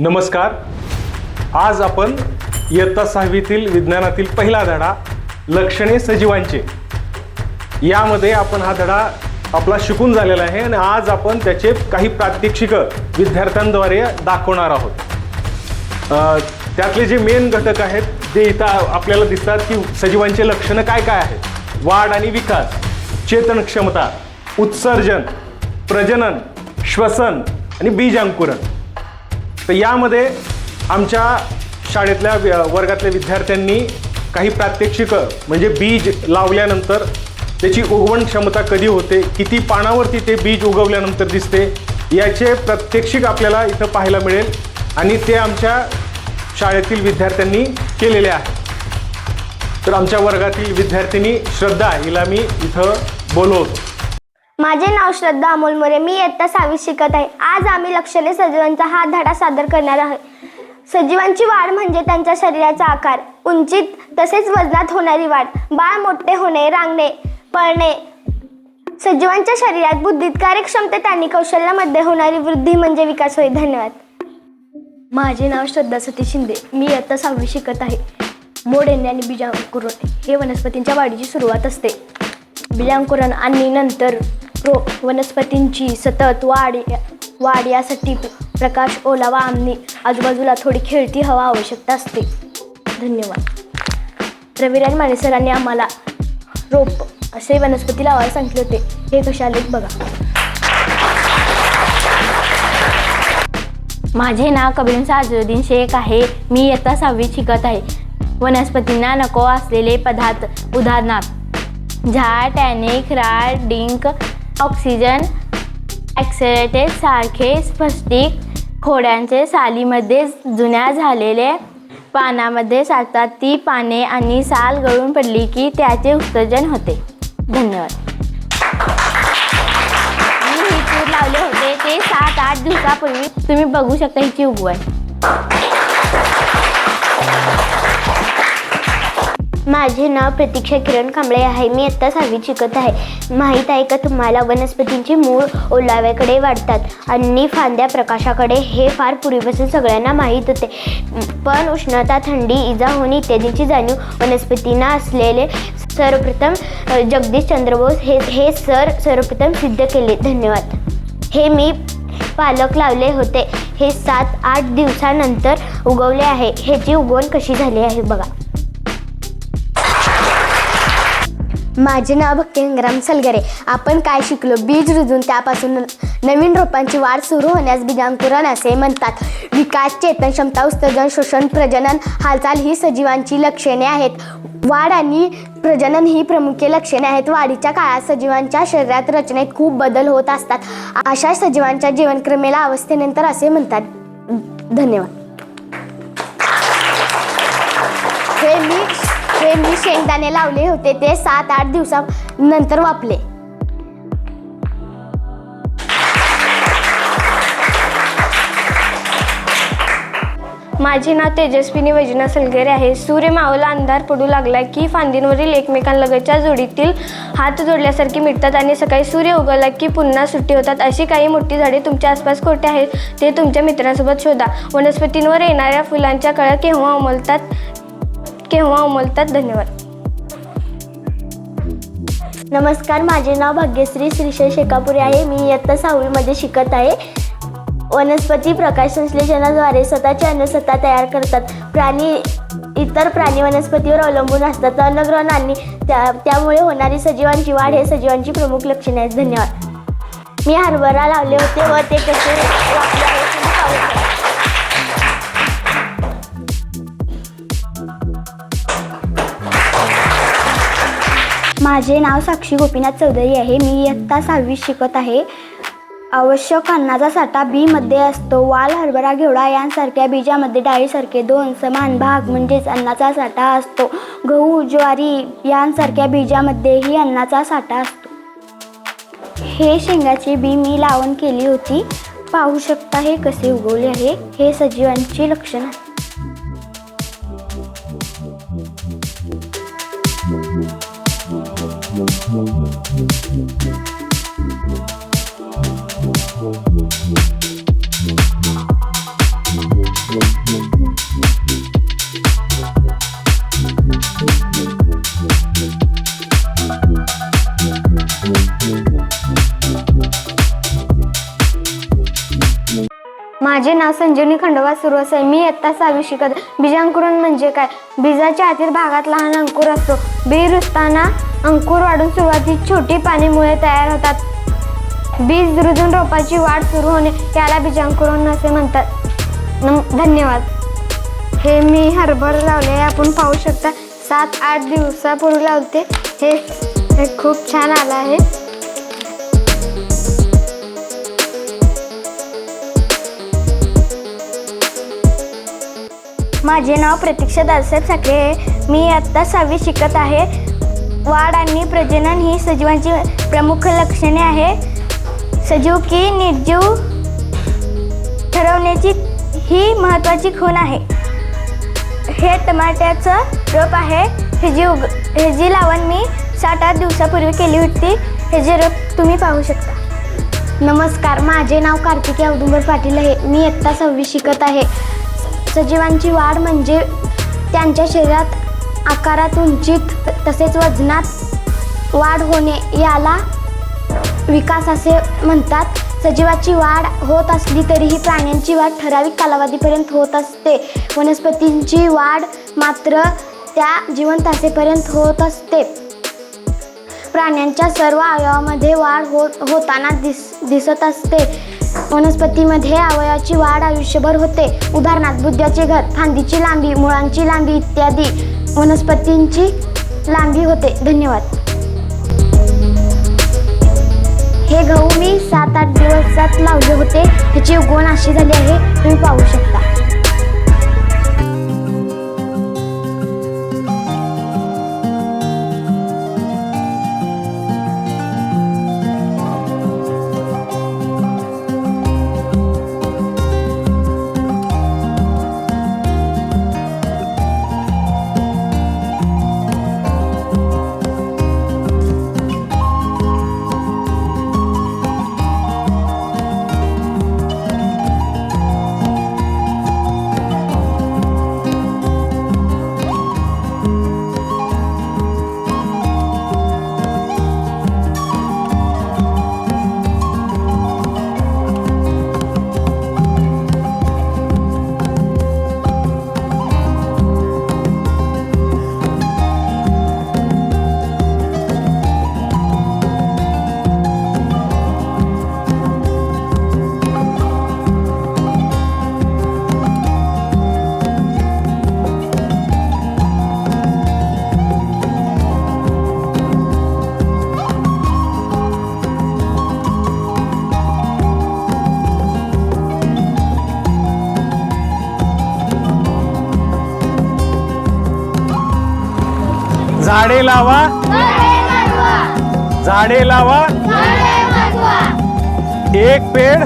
नमस्कार. आज आपण इयत्ता 6वीतील विज्ञानातील पहिला धडा लक्षणे सजीवांचे यामध्ये आपण हा धडा आपला शिकून झालेला आहे आणि आज आपण त्याचे काही प्रात्यक्षिक विद्यार्थ्यांद्वारे दाखवणार आहोत. त्यातले जे मेन घटक आहेत ते इथं आपल्याला दिसतात की सजीवांचे लक्षणं काय काय आहेत. वाढ आणि विकास, चेतन क्षमता, उत्सर्जन, प्रजनन, श्वसन आणि बीजांकुरण. तर यामध्ये आमच्या शाळेतल्या वर्गातल्या विद्यार्थ्यांनी काही प्रात्यक्षिक म्हणजे बीज लावल्यानंतर त्याची उगवण क्षमता कधी होते, किती पानावरती ते बीज उगवल्यानंतर दिसते याचे प्रात्यक्षिक आपल्याला इथं पाहायला मिळेल आणि ते आमच्या शाळेतील विद्यार्थ्यांनी केलेले आहे. तर आमच्या वर्गातील विद्यार्थिनी श्रद्धा हिला मी इथं बोलवतो. माझे नाव श्रद्धा अमोल मोरे. मी इयत्ता 6वीत शिकत आहे. आज आम्ही लक्षणे सजीवांचा हा धडा सादर करणार आहोत. सजीवांची वाढ म्हणजे त्यांच्या शरीराचा आकार, उंचीत तसेच वजनात होणारी वाढ, बाळ मोठे होणे, रांगणे, पळणे. सजीवांच्या शरीरात बुद्धीत, कार्यक्षमतेत आणि कौशल्यामध्ये होणारी वृद्धी म्हणजे विकास होय. धन्यवाद. माझे नाव श्रद्धा सतीश शिंदे. मी इयत्ता 6वी शिकत आहे. मोड येणे आणि बीजांकुरण हे वनस्पतींच्या वाढीची सुरुवात असते. बीजांकुरण आणि नंतर वनस्पतींची सतत वाढ यासाठी प्रकाश, ओलावा आणि आजूबाजूला थोडी खेळती हवा आवश्यकता असते. धन्यवाद. रविराज माने सरांनी आम्हाला रोप असे वनस्पती लावायला सांगितले होते. हे कसे आलेत बघा. माझे नाव कबीर अजरुद्दीन शेख आहे. मी इयत्ता 6वीत शिकत आहे. वनस्पतींना नको असलेले पदार्थ, उदाहरणार्थ झाड, टॅनिक, राड, डिंक, ऑक्सिजन, ॲक्सेलेटेड सारखे स्फटिक खोड्यांचे सालीमध्ये जुन्या झालेल्या पानामध्ये साठतात. ती पाने आणि साल गळून पडली की त्याचे उत्सर्जन होते. धन्यवाद. मी ही तूर लावले होते ते 7-8 दिवसापूर्वी. तुम्ही बघू शकता हिची उगवण. माझे नाव प्रतीक्षा किरण कांबळे आहे. मी इयत्ता 6वीत शिकत आहे. माहीत आहे का तुम्हाला, वनस्पतींची मूळ ओलाव्याकडे वाढतात आणि फांद्या प्रकाशाकडे. हे फार पूर्वीपासून सगळ्यांना माहीत होते, पण उष्णता, थंडी, इजा होणे इत्यादींची जाणीव वनस्पतींना असलेले सर्वप्रथम जगदीश चंद्र बोस हे सर्वप्रथम सिद्ध केले. धन्यवाद. हे मी पालक लावले होते. हे 7-8 दिवसानंतर उगवले आहे. ह्याची उगवण कशी झाली आहे बघा. माझे नाव भक्ती संग्राम सलगरे. आपण काय शिकलो? बीज रुजून त्यापासून नवीन रोपांची वाढ सुरू होण्यास बीजांकुरण असे म्हणतात. विकास, चेतन क्षमता, उत्सर्जन, श्वसन, प्रजनन, हालचाल ही सजीवांची लक्षणे आहेत. वाढ आणि प्रजनन ही प्रमुख लक्षणे आहेत. वाढीच्या काळात सजीवांच्या शरीरात रचनेत खूप बदल होत असतात. अशा सजीवांच्या जीवनक्रमेला अवस्थेनंतर असे म्हणतात. धन्यवाद. हे मी शेंगदाणे लावले होते ते 7-8 दिवसानंतर वापले. माझे नाव तेजस्विनी वैजनाथ सलगरे आहे. सूर्य मावळला अंधार पडू लागला की फांदींवरील एकमेकांलगतच्या जोडीतील हात जोडल्यासारखी मिटतात आणि सकाळी सूर्य उगवला की पुन्हा सुट्टी होतात. अशी काही मोठी झाडे तुमच्या आसपास कोठे आहेत ते तुमच्या मित्रांसोबत शोधा. वनस्पतींवर येणाऱ्या फुलांच्या कळ्या केव्हा उमलतात. धन्यवाद. नमस्कार. माझे नाव भाग्यश्री श्रीशैल शेकापुरे आहे. मी इयत्ता 6वीमध्ये शिकत आहे. वनस्पती प्रकाश संश्लेषणाद्वारे स्वतःचे अन्न स्वतः तयार करतात. इतर प्राणी वनस्पतीवर अवलंबून असतात. अन्नग्रहण आणि त्यामुळे होणारी सजीवांची वाढ हे सजीवांची प्रमुख लक्षणे आहेत. धन्यवाद. मी हरभरा लावले होते व ते कसे वाढले आहे तुम्ही पाहू शकता. माझे नाव साक्षी गोपीनाथ चौधरी आहे. मी इयत्ता 6वीत शिकत आहे. आवश्यक अन्नाचा साठा बीमध्ये असतो. वाल, हरभरा, घेवडा यांसारख्या बीजामध्ये डाळीसारखे 2 समान भाग म्हणजेच अन्नाचा साठा असतो. गहू, ज्वारी यांसारख्या बीजामध्येही अन्नाचा साठा असतो. हे शेंगाचे बी मी लावण केली होती. पाहू शकता हे कसे उगवले आहे. हे सजीवांची लक्षण आहे. माझे नाव संजीवनी खंडोबा सुरवस आहे. मी इयत्ता 6वी शिकत. बीजांकुरण म्हणजे काय? बीजाच्या आतील भागात लहान अंकुर असतो. बी रुजताना अंकुर वाढून सुरुवातीत छोटी पानेमुळे तयार होतात. बीज रुजून रोपाची वाढ सुरू होणे याला बीजांकुरण असे म्हणतात. धन्यवाद. हे मी हरभरा लावले आहे. आपण पाहू शकता 7-8 दिवसापूर्वी लावते. हे खूप छान आलं आहे. माझे नाव प्रतीक्षा दादासाहेब साखरे आहे. मी इयत्ता 6वी शिकत आहे. वाढ आणि प्रजनन ही सजीवांची प्रमुख लक्षणे आहे. सजीव की निर्जीव ठरवण्याची ही महत्त्वाची खूण आहे. हे टमाट्याचं रोप आहे. ह्याची लावण मी 7-8 दिवसापूर्वी केली होती. ह्याचे रोप तुम्ही पाहू शकता. नमस्कार, माझे नाव कार्तिकी औदुंबर पाटील आहे. मी इयत्ता 6वी शिकत आहे. सजीवांची वाढ म्हणजे त्यांच्या शरीरात आकारात, उंचीत तसेच वजनात वाढ होणे याला विकास असे म्हणतात. सजीवाची वाढ होत असली तरीही प्राण्यांची वाढ ठराविक कालावधीपर्यंत होत असते. वनस्पतींची वाढ मात्र त्या जिवंत असेपर्यंत होत असते. प्राण्यांच्या सर्व अवयवामध्ये वाढ होताना दिसत असते. वनस्पतीमध्ये अवयवाची वाढ आयुष्यभर होते. उदाहरणार्थ बुद्धाचे घर, फांदीची लांबी, मुळांची लांबी इत्यादी वनस्पतींची लांबी होते. धन्यवाद. हे गहू मी 7-8 दिवसात लावले होते. ह्याची उगवण अशी झाली आहे, तुम्ही पाहू शकता. झाडे लावा, झाडे लावा, एक पेड़